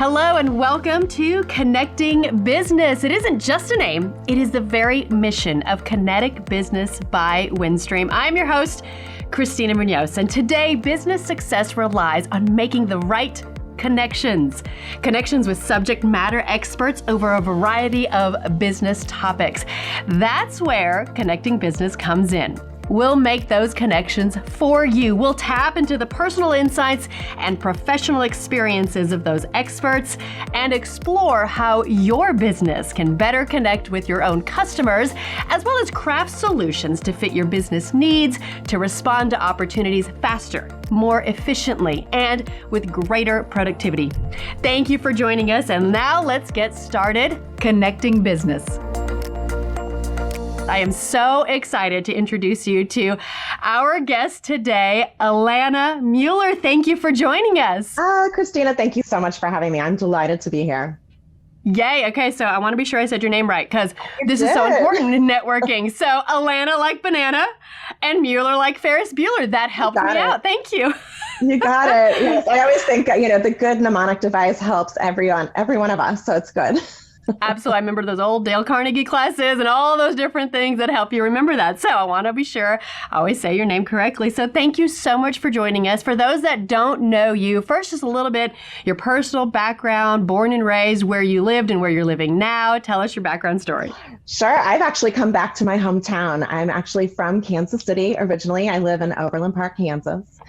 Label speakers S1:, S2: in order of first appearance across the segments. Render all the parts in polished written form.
S1: Hello and welcome to Connecting Business. It isn't just a name, it is the very mission of Kinetic Business by Windstream. I'm your host, Christina Munoz, and today business success relies on making the right connections. Connections with subject matter experts over a variety of business topics. That's where Connecting Business comes in. We'll make those connections for you. We'll tap into the personal insights and professional experiences of those experts and explore how your business can better connect with your own customers, as well as craft solutions to fit your business needs to respond to opportunities faster, more efficiently, and with greater productivity. Thank you for joining us, and now let's get started connecting business. I am so excited to introduce you to our guest today, Alana Muller. Thank you for joining us.
S2: Christina, thank you so much for having me. I'm delighted to be here.
S1: Yay. Okay, so I want to be sure I said your name right because this is so important in networking. So Alana like banana and Mueller like Ferris Bueller. That helped me out. Thank you.
S2: You got it. Yes, I always think, the good mnemonic device helps every one of us, so it's good.
S1: Absolutely. I remember those old Dale Carnegie classes and all those different things that help you remember that. So I want to be sure I always say your name correctly. So thank you so much for joining us. For those that don't know you, first, just a little bit, your personal background, born and raised, where you lived and where you're living now. Tell us your background story.
S2: Sure. I've actually come back to my hometown. I'm actually from Kansas City originally. I live in Overland Park, Kansas.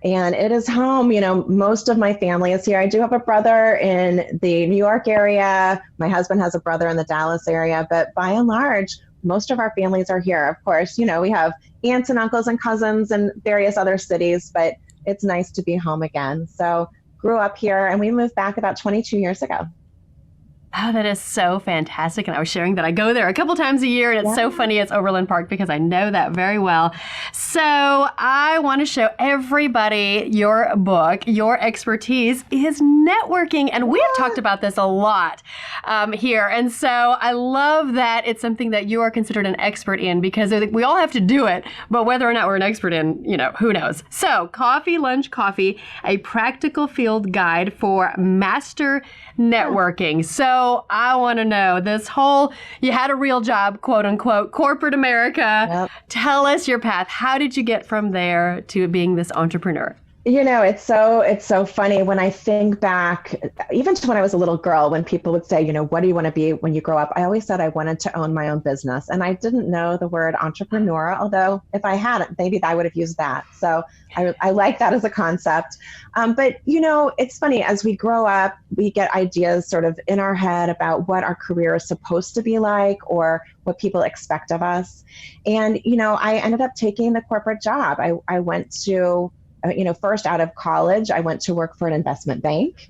S2: And it is home. Most of my family is here. I do have a brother in the New York area. My husband has a brother in the Dallas area. But by and large, most of our families are here. Of course, we have aunts and uncles and cousins in various other cities, but it's nice to be home again. So grew up here and we moved back about 22 years ago.
S1: Oh, that is so fantastic. And I was sharing that I go there a couple times a year, and it's so funny it's Overland Park because I know that very well. So I want to show everybody your book. Your expertise is networking. And we have talked about this a lot here. And so I love that it's something that you are considered an expert in because we all have to do it. But whether or not we're an expert in, who knows? So Coffee, Lunch, Coffee, a practical field guide for master networking. So I want to know this whole, you had a real job, quote unquote, corporate America. Yep. Tell us your path. How did you get from there to being this entrepreneur?
S2: It's so funny when I think back, even to when I was a little girl, when people would say, what do you want to be when you grow up? I always said I wanted to own my own business. And I didn't know the word entrepreneur, although if I hadn't, maybe I would have used that. So I like that as a concept. But, it's funny, as we grow up, we get ideas sort of in our head about what our career is supposed to be like or what people expect of us. And, I ended up taking the corporate job. I went to first out of college, I went to work for an investment bank.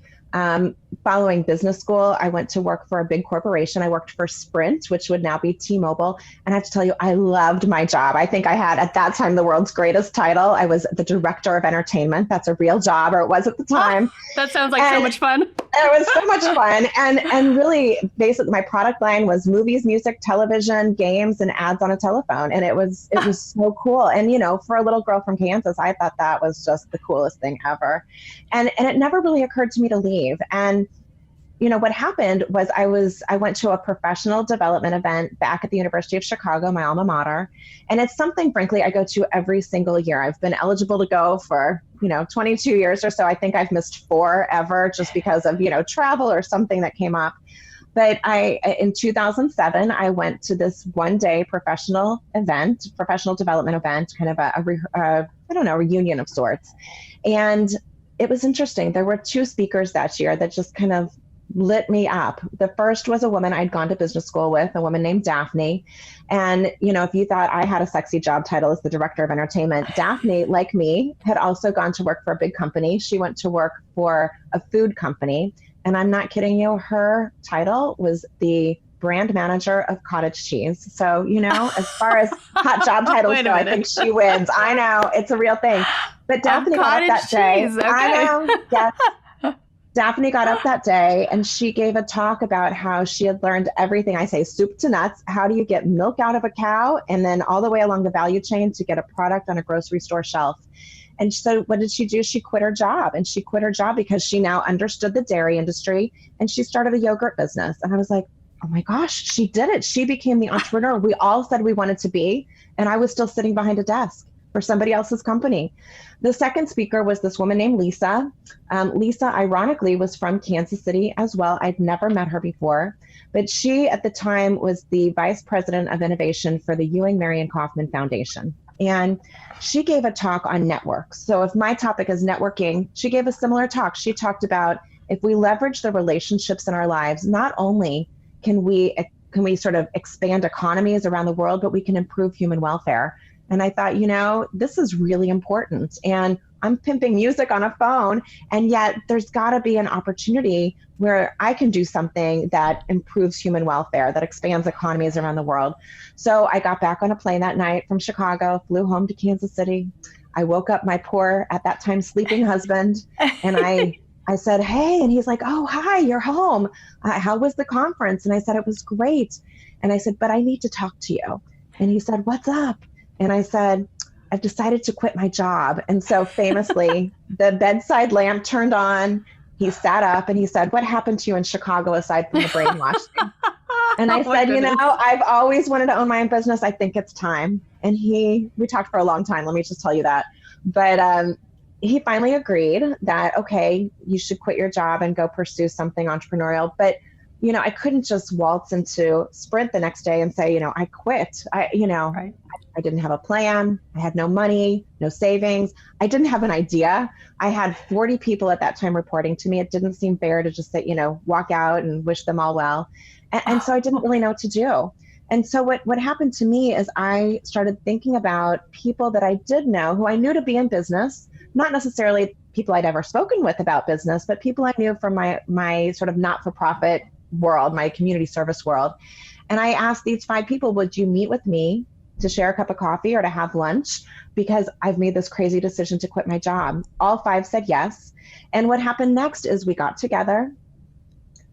S2: Following business school, I went to work for a big corporation. I worked for Sprint, which would now be T-Mobile. And I have to tell you, I loved my job. I think I had at that time the world's greatest title. I was the director of entertainment. That's a real job, or it was at the time.
S1: That sounds like so much fun.
S2: It was so much fun. And really, basically, my product line was movies, music, television, games, and ads on a telephone. And it was so cool. And, for a little girl from Kansas, I thought that was just the coolest thing ever. And it never really occurred to me to leave. And what happened was I went to a professional development event back at the University of Chicago, my alma mater. And it's something, frankly, I go to every single year. I've been eligible to go for, 22 years or so. I think I've missed 4 ever just because of, travel or something that came up. But in 2007, I went to this one-day professional development event, kind of a reunion of sorts. And it was interesting. There were 2 speakers that year that just kind of lit me up. The first was a woman I'd gone to business school with, a woman named Daphne. And, if you thought I had a sexy job title as the director of entertainment, Daphne, like me, had also gone to work for a big company. She went to work for a food company. And I'm not kidding you, her title was the brand manager of cottage cheese. So, as far as hot job titles go, I think she wins. I know, it's a real thing. But Daphne got up that day. Okay. I know, yes. Daphne got up that day and she gave a talk about how she had learned everything. I say soup to nuts. How do you get milk out of a cow? And then all the way along the value chain to get a product on a grocery store shelf. And so what did she do? She quit her job, and she quit her job because she now understood the dairy industry, and she started a yogurt business. And I was like, oh my gosh, she did it. She became the entrepreneur we all said we wanted to be. And I was still sitting behind a desk for somebody else's company. The second speaker was this woman named Lisa. Lisa, ironically, was from Kansas City as well. I'd never met her before, but she at the time was the vice president of innovation for the Ewing Marion Kauffman Foundation. And she gave a talk on networks. So if my topic is networking, she gave a similar talk. She talked about if we leverage the relationships in our lives, not only can we sort of expand economies around the world, but we can improve human welfare. And I thought, this is really important. And I'm pimping music on a phone, and yet there's got to be an opportunity where I can do something that improves human welfare, that expands economies around the world. So I got back on a plane that night from Chicago, flew home to Kansas City. I woke up my poor, at that time, sleeping husband, and I said, hey, and he's like, oh, hi, you're home. How was the conference? And I said, it was great. And I said, but I need to talk to you. And he said, what's up? And I said, I've decided to quit my job. And so famously, the bedside lamp turned on. He sat up and he said, what happened to you in Chicago aside from the brainwashing? And I said, I've always wanted to own my own business. I think it's time. And we talked for a long time. Let me just tell you that. But he finally agreed that, okay, you should quit your job and go pursue something entrepreneurial. But, I couldn't just waltz into Sprint the next day and say, I quit.
S1: Right.
S2: I didn't have a plan. I had no money, no savings. I didn't have an idea. I had 40 people at that time reporting to me. It didn't seem fair to just say, walk out and wish them all well. And so I didn't really know what to do. And so what happened to me is I started thinking about people that I did know who I knew to be in business, not necessarily people I'd ever spoken with about business, but people I knew from my sort of not-for-profit world, my community service world. And I asked these 5 people, would you meet with me to share a cup of coffee or to have lunch? Because I've made this crazy decision to quit my job. All 5 said yes. And what happened next is we got together.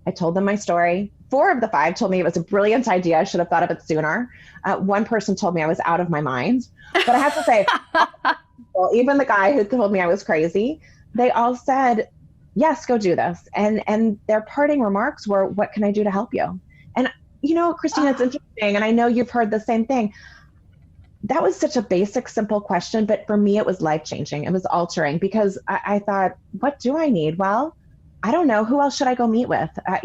S2: I told them my story. 4 of the 5 told me it was a brilliant idea. I should have thought of it sooner. One person told me I was out of my mind. But I have to say, well, even the guy who told me I was crazy, they all said, yes, go do this. And their parting remarks were, what can I do to help you? And Christina, it's interesting. And I know you've heard the same thing. That was such a basic, simple question, but for me, it was life-changing. It was altering because I thought, what do I need? Well, I don't know. Who else should I go meet with? I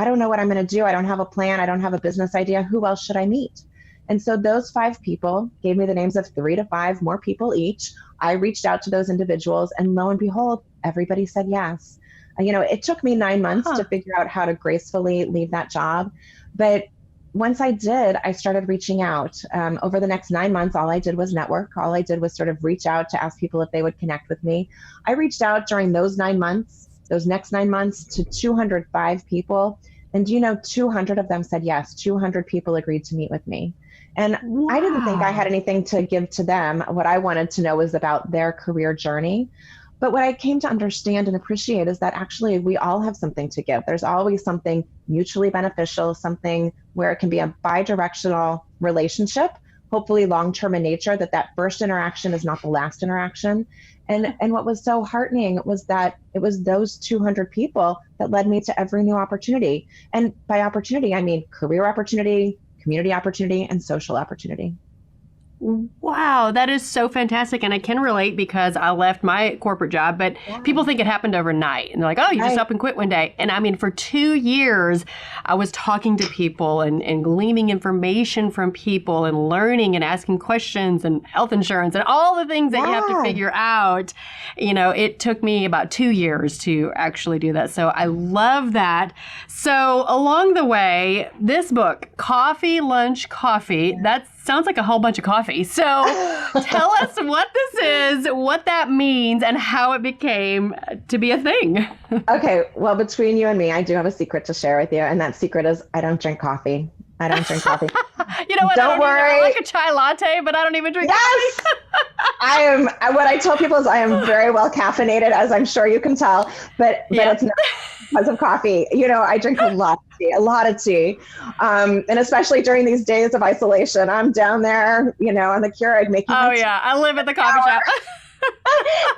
S2: don't know what I'm going to do. I don't have a plan. I don't have a business idea. Who else should I meet? And so those 5 people gave me the names of 3 to 5 more people each. I reached out to those individuals, and lo and behold, everybody said yes. It took me 9 months to figure out how to gracefully leave that job. But once I did, I started reaching out. Over the next 9 months, all I did was network. All I did was sort of reach out to ask people if they would connect with me. I reached out during those next 9 months to 205 people. And 200 of them said yes. 200 people agreed to meet with me. And wow. I didn't think I had anything to give to them. What I wanted to know was about their career journey. But what I came to understand and appreciate is that actually we all have something to give. There's always something mutually beneficial, something where it can be a bi-directional relationship, hopefully long-term in nature, that first interaction is not the last interaction. And what was so heartening was that it was those 200 people that led me to every new opportunity. And by opportunity, I mean career opportunity, community opportunity, and social opportunity.
S1: Wow, that is so fantastic. And I can relate because I left my corporate job, but people think it happened overnight. And they're like, oh, you just up and quit one day. And I mean, for 2 years, I was talking to people and gleaning information from people and learning and asking questions and health insurance and all the things that you have to figure out. It took me about 2 years to actually do that. So I love that. So along the way, this book, Coffee, Lunch, Coffee, that sounds like a whole bunch of coffee. So tell us what this is, what that means, and how it became to be a thing.
S2: Okay. Well, between you and me, I do have a secret to share with you. And that secret is I don't drink coffee. I don't drink coffee.
S1: You know what?
S2: Don't worry.
S1: I like a chai latte, but I don't even drink
S2: coffee. What I tell people is I am very well caffeinated, as I'm sure you can tell, but it's not because of coffee. I drink a lot of tea. And especially during these days of isolation, I'm down there, on the Keurig making
S1: I live at the coffee shop.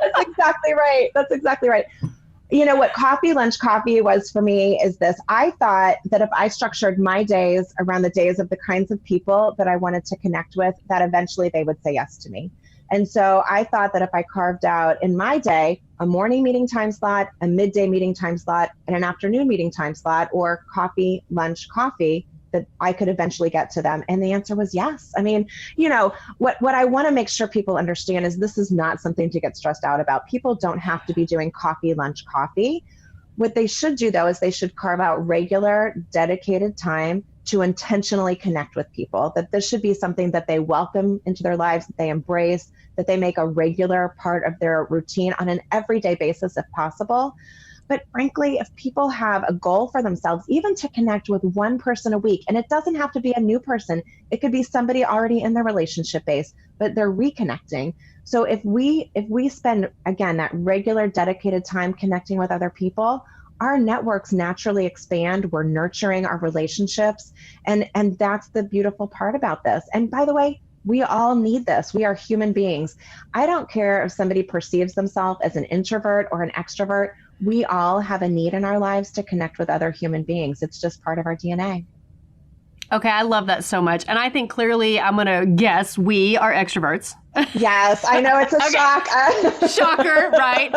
S2: That's exactly right. That's exactly right. You know what lunch coffee was for me is this. I thought that if I structured my days around the days of the kinds of people that I wanted to connect with, that eventually they would say yes to me. And so I thought that if I carved out in my day a morning meeting time slot, a midday meeting time slot, and an afternoon meeting time slot, or lunch, coffee, that I could eventually get to them. And the answer was yes. I mean, what I want to make sure people understand is this is not something to get stressed out about. People don't have to be doing lunch, coffee. What they should do, though, is they should carve out regular, dedicated time to intentionally connect with people, that this should be something that they welcome into their lives, that they embrace, that they make a regular part of their routine on an everyday basis if possible. But frankly, if people have a goal for themselves, even to connect with one person a week, and it doesn't have to be a new person, it could be somebody already in their relationship base, but they're reconnecting. So if we spend, again, that regular dedicated time connecting with other people, our networks naturally expand. We're nurturing our relationships. And that's the beautiful part about this. And by the way, we all need this. We are human beings. I don't care if somebody perceives themselves as an introvert or an extrovert. We all have a need in our lives to connect with other human beings. It's just part of our DNA.
S1: Okay, I love that so much. And I think clearly I'm going to guess we are extroverts.
S2: Yes, I know it's a shock.
S1: Shocker, right?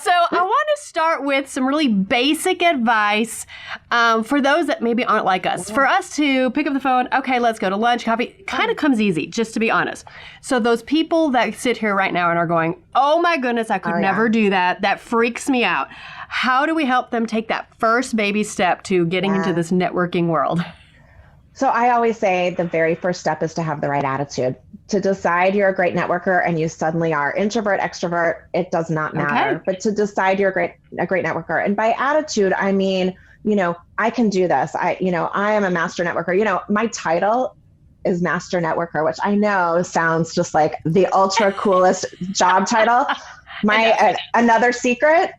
S1: So I want to start with some really basic advice for those that maybe aren't like us. For us to pick up the phone, okay, let's go to lunch, coffee, kind of comes easy, just to be honest. So those people that sit here right now and are going, oh my goodness, I could never do that. That freaks me out. How do we help them take that first baby step to getting into this networking world?
S2: So I always say the very first step is to have the right attitude. To decide you're a great networker and you suddenly are introvert, extrovert, it does not matter. Okay. But to decide you're a great networker. And by attitude, I mean, I can do this. I am a master networker. My title is master networker, which I know sounds just like the ultra coolest job title. Another secret,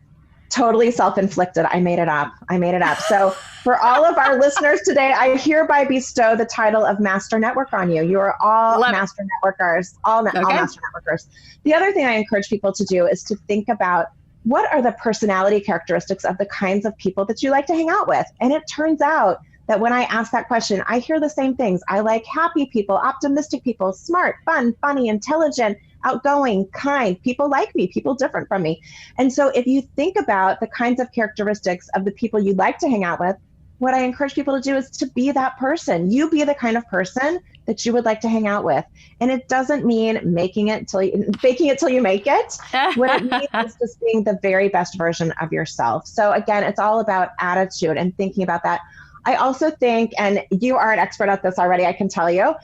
S2: totally self-inflicted. I made it up. So for all of our listeners today, I hereby bestow the title of Master Networker on you. You are all master networkers, all master networkers. The other thing I encourage people to do is to think about what are the personality characteristics of the kinds of people that you like to hang out with. And it turns out that when I ask that question, I hear the same things. I like happy people, optimistic people, smart, fun, funny, intelligent, outgoing, kind. People like me, people different from me. And so if you think about the kinds of characteristics of the people you like to hang out with, what I encourage people to do is to be that person. You be the kind of person that you would like to hang out with. And it doesn't mean faking it till you make it. What it means is just being the very best version of yourself. So again, it's all about attitude and thinking about that. I also think, and you are an expert at this already, I can tell you,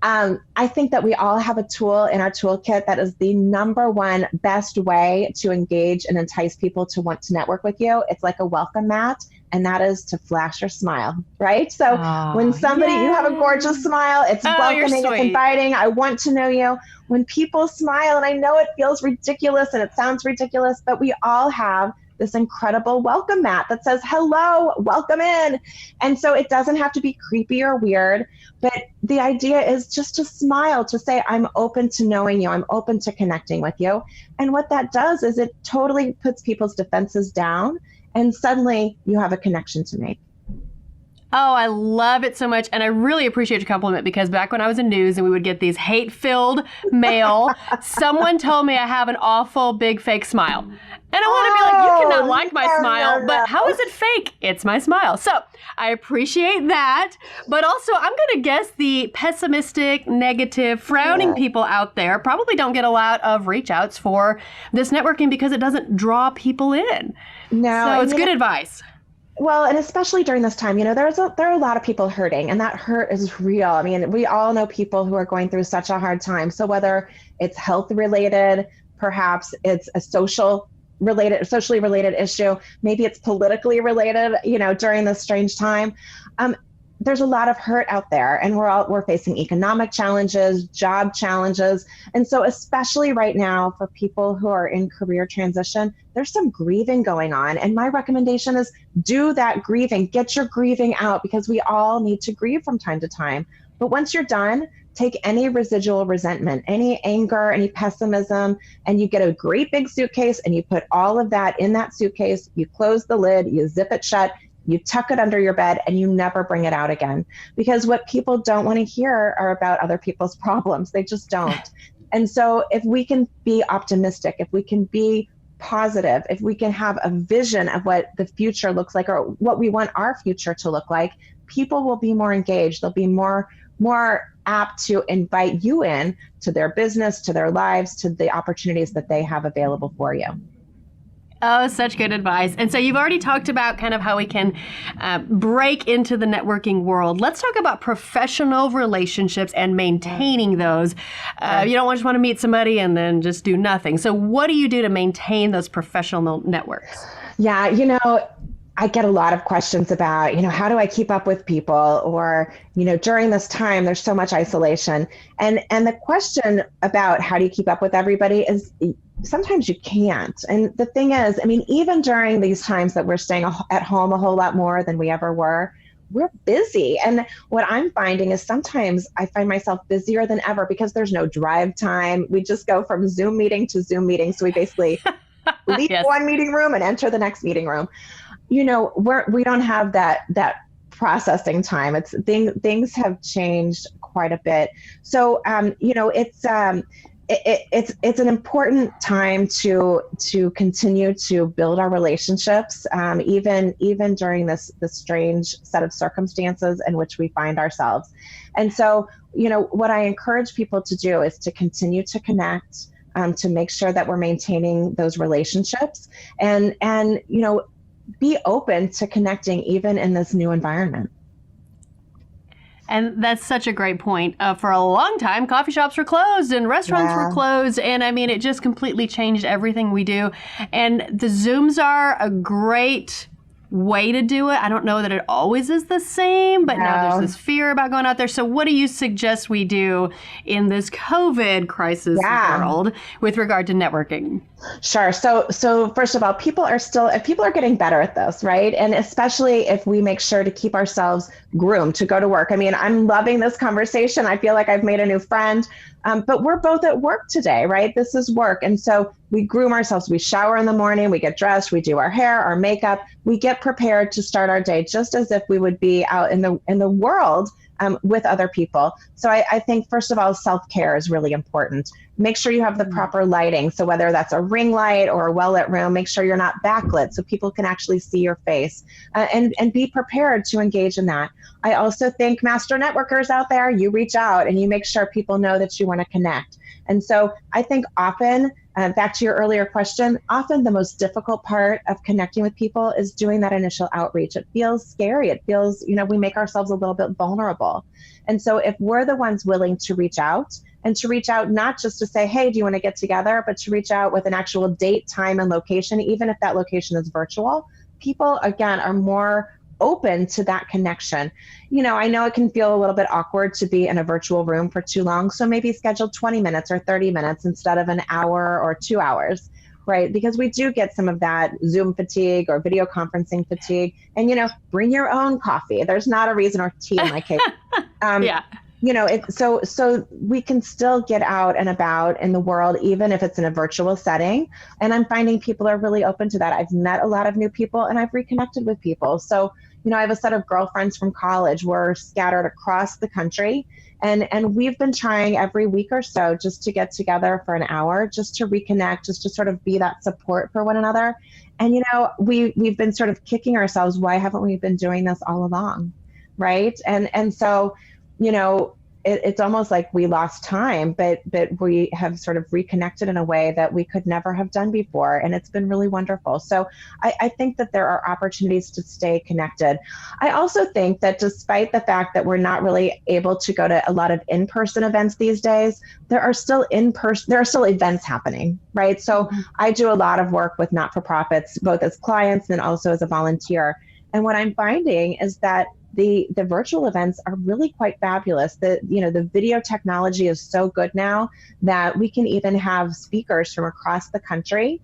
S2: I think that we all have a tool in our toolkit that is the number one best way to engage and entice people to want to network with you. It's like a welcome mat, and that is to flash your smile, right? So when you have a gorgeous smile, it's welcoming, it's inviting, I want to know you. When people smile, and I know it feels ridiculous and it sounds ridiculous, but we all have this incredible welcome mat that says, hello, welcome in. And so it doesn't have to be creepy or weird, but the idea is just to smile, to say, I'm open to knowing you. I'm open to connecting with you. And what that does is it totally puts people's defenses down, and suddenly you have a connection to make.
S1: Oh, I love it so much. And I really appreciate your compliment, because back when I was in news and we would get these hate-filled mail, someone told me I have an awful big fake smile. And I want to be like, you cannot like my smile, but how is it fake? It's my smile. So I appreciate that. But also, I'm going to guess the pessimistic, negative, frowning people out there probably don't get a lot of reach outs for this networking because it doesn't draw people in. No, so it's good advice.
S2: Well, and especially during this time, there are a lot of people hurting, and that hurt is real. I mean, we all know people who are going through such a hard time. So whether it's health related, perhaps it's a socially related issue, maybe it's politically related, during this strange time. There's a lot of hurt out there, and we're facing economic challenges, job challenges. And so especially right now for people who are in career transition, there's some grieving going on. And my recommendation is do that grieving, get your grieving out, because we all need to grieve from time to time. But once you're done, take any residual resentment, any anger, any pessimism, and you get a great big suitcase and you put all of that in that suitcase. You close the lid, you zip it shut, you tuck it under your bed, and you never bring it out again. Because what people don't want to hear are about other people's problems. They just don't. And so if we can be optimistic, if we can be positive, if we can have a vision of what the future looks like or what we want our future to look like, people will be more engaged. They'll be more apt to invite you in to their business, to their lives, to the opportunities that they have available for you.
S1: Oh, such good advice. And so you've already talked about kind of how we can break into the networking world. Let's talk about professional relationships and maintaining those. You don't just want to meet somebody and then just do nothing. So what do you do to maintain those professional networks?
S2: Yeah, I get a lot of questions about, how do I keep up with people? Or, during this time, there's so much isolation. And the question about how do you keep up with everybody is sometimes you can't. And the thing is, even during these times that we're staying at home a whole lot more than we ever were, we're busy. And what I'm finding is sometimes I find myself busier than ever because there's no drive time. We just go from Zoom meeting to Zoom meeting. So we basically leave
S1: Yes.
S2: one meeting room and enter the next meeting room. We don't have that processing time. Things have changed quite a bit. So, it's an important time to continue to build our relationships, even during this strange set of circumstances in which we find ourselves. And so, what I encourage people to do is to continue to connect, to make sure that we're maintaining those relationships, and be open to connecting even in this new environment.
S1: And that's such a great point. For a long time, coffee shops were closed and restaurants were closed. And it just completely changed everything we do. And the Zooms are a great way to do it. I don't know that it always is the same, but now there's this fear about going out there. So what do you suggest we do in this COVID crisis world with regard to networking?
S2: Sure. So first of all, people are getting better at this, right? And especially if we make sure to keep ourselves groomed to go to work. I'm loving this conversation. I feel like I've made a new friend, but we're both at work today, right? This is work. And so we groom ourselves. We shower in the morning, we get dressed, we do our hair, our makeup, we get prepared to start our day just as if we would be out in the world with other people. So I think, first of all, self-care is really important. Make sure you have the proper lighting. So whether that's a ring light or a well-lit room, make sure you're not backlit so people can actually see your face, and be prepared to engage in that. I also think master networkers out there, you reach out and you make sure people know that you want to connect. And so I think often, back to your earlier question, often the most difficult part of connecting with people is doing that initial outreach. It feels scary. It feels, we make ourselves a little bit vulnerable. And so if we're the ones willing to reach out, and to reach out not just to say, hey, do you want to get together, but to reach out with an actual date, time, and location, even if that location is virtual, people, again, are more open to that connection. I know it can feel a little bit awkward to be in a virtual room for too long. So maybe schedule 20 minutes or 30 minutes instead of an hour or 2 hours, right? Because we do get some of that Zoom fatigue or video conferencing fatigue. And, bring your own coffee. There's not a reason, or tea in my case. So we can still get out and about in the world, even if it's in a virtual setting. And I'm finding people are really open to that. I've met a lot of new people and I've reconnected with people. So, I have a set of girlfriends from college. We're scattered across the country. And we've been trying every week or so just to get together for an hour, just to reconnect, just to sort of be that support for one another. And, we've been sort of kicking ourselves. Why haven't we been doing this all along? Right. And so, it's almost like we lost time, but we have sort of reconnected in a way that we could never have done before. And it's been really wonderful. So I think that there are opportunities to stay connected. I also think that despite the fact that we're not really able to go to a lot of in-person events these days, there are still events happening, right? So I do a lot of work with not-for-profits, both as clients and also as a volunteer. And what I'm finding is that the virtual events are really quite fabulous. The video technology is so good now that we can even have speakers from across the country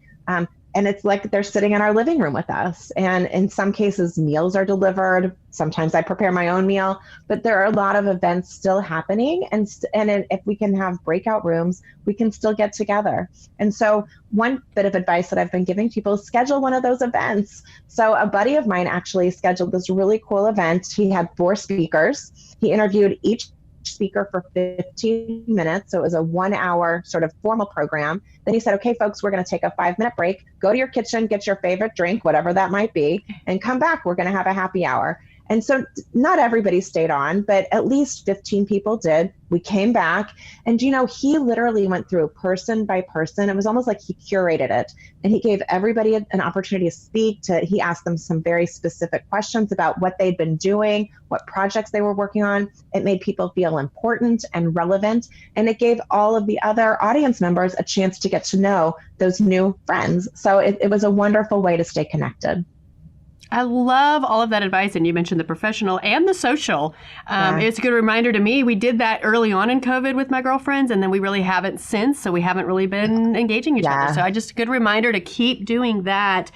S2: And it's like they're sitting in our living room with us. And in some cases, meals are delivered. Sometimes I prepare my own meal, but there are a lot of events still happening. And if we can have breakout rooms, we can still get together. And so one bit of advice that I've been giving people is schedule one of those events. So a buddy of mine actually scheduled this really cool event. He had 4 speakers. He interviewed each speaker for 15 minutes. So it was a 1-hour sort of formal program. Then he said, okay, folks, we're going to take a 5-minute break, go to your kitchen, get your favorite drink, whatever that might be, and come back. We're going to have a happy hour. And so not everybody stayed on, but at least 15 people did. We came back and, he literally went through person by person. It was almost like he curated it, and he gave everybody an opportunity to speak. He asked them some very specific questions about what they'd been doing, what projects they were working on. It made people feel important and relevant. And it gave all of the other audience members a chance to get to know those new friends. So it was a wonderful way to stay connected.
S1: I love all of that advice. And you mentioned the professional and the social. It's a good reminder to me. We did that early on in COVID with my girlfriends, and then we really haven't since. So we haven't really been engaging each other. So just a good reminder to keep doing that.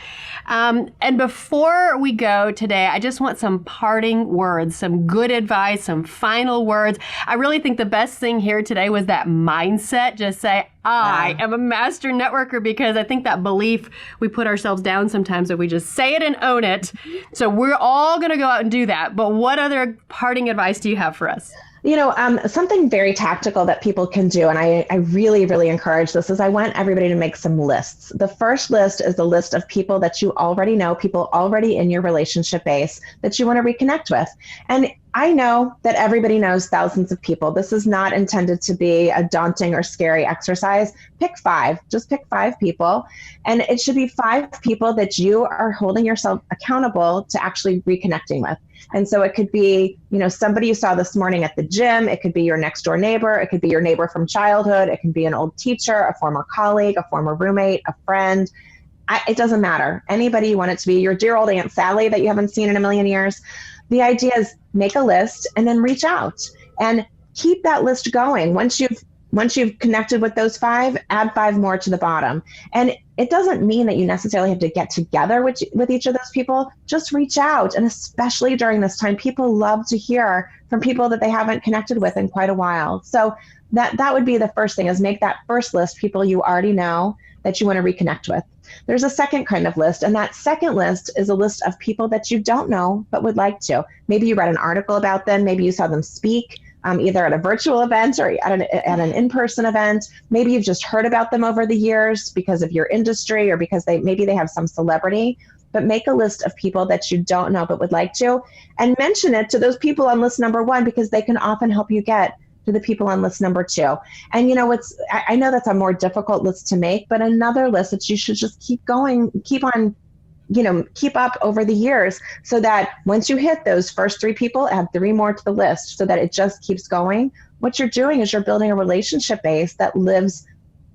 S1: And before we go today, I just want some parting words, some good advice, some final words. I really think the best thing here today was that mindset. Just say, I am a master networker, because I think that belief, we put ourselves down sometimes if we just say it and own it. So we're all going to go out and do that. But what other parting advice do you have for us?
S2: Something very tactical that people can do, and I really, really encourage this, is I want everybody to make some lists. The first list is a list of people that you already know, people already in your relationship base that you want to reconnect with. And I know that everybody knows thousands of people. This is not intended to be a daunting or scary exercise. Pick 5, just pick 5 people. And it should be 5 people that you are holding yourself accountable to actually reconnecting with. And so it could be, somebody you saw this morning at the gym. It could be your next door neighbor. It could be your neighbor from childhood. It can be an old teacher, a former colleague, a former roommate, a friend. It doesn't matter. Anybody you want it to be, your dear old Aunt Sally that you haven't seen in a million years. The idea is make a list and then reach out and keep that list going. Once you've connected with those 5, add 5 more to the bottom. And it doesn't mean that you necessarily have to get together with each of those people. Just reach out. And especially during this time, people love to hear from people that they haven't connected with in quite a while. So that would be the first thing, is make that first list people you already know that you want to reconnect with. There's a second kind of list, and that second list is a list of people that you don't know but would like to. Maybe you read an article about them. Maybe you saw them speak, either at a virtual event or at an in-person event. Maybe you've just heard about them over the years because of your industry, or because maybe they have some celebrity. But make a list of people that you don't know but would like to, and mention it to those people on list number 1, because they can often help you get to the people on list number 2. And I know that's a more difficult list to make, but another list that you should just keep up over the years, so that once you hit those first 3 people, add 3 more to the list, so that it just keeps going. What you're doing is you're building a relationship base that lives,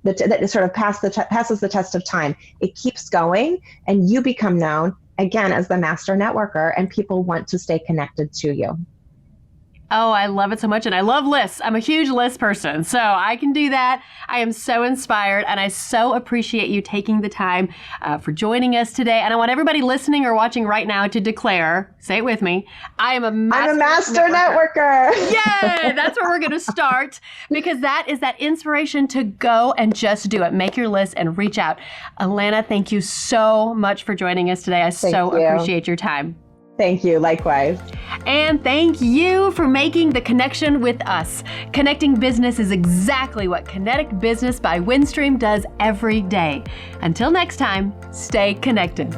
S2: that sort of passes the test of time. It keeps going, and you become known again as the master networker, and people want to stay connected to you.
S1: Oh, I love it so much. And I love lists. I'm a huge list person, so I can do that. I am so inspired, and I so appreciate you taking the time for joining us today. And I want everybody listening or watching right now to declare, say it with me, I'm a master networker. Yay! That's where we're going to start, because that is that inspiration to go and just do it. Make your list and reach out. Alana, thank you so much for joining us today. I so appreciate your time.
S2: Thank you. Likewise.
S1: And thank you for making the connection with us. Connecting business is exactly what Kinetic Business by Windstream does every day. Until next time, stay connected.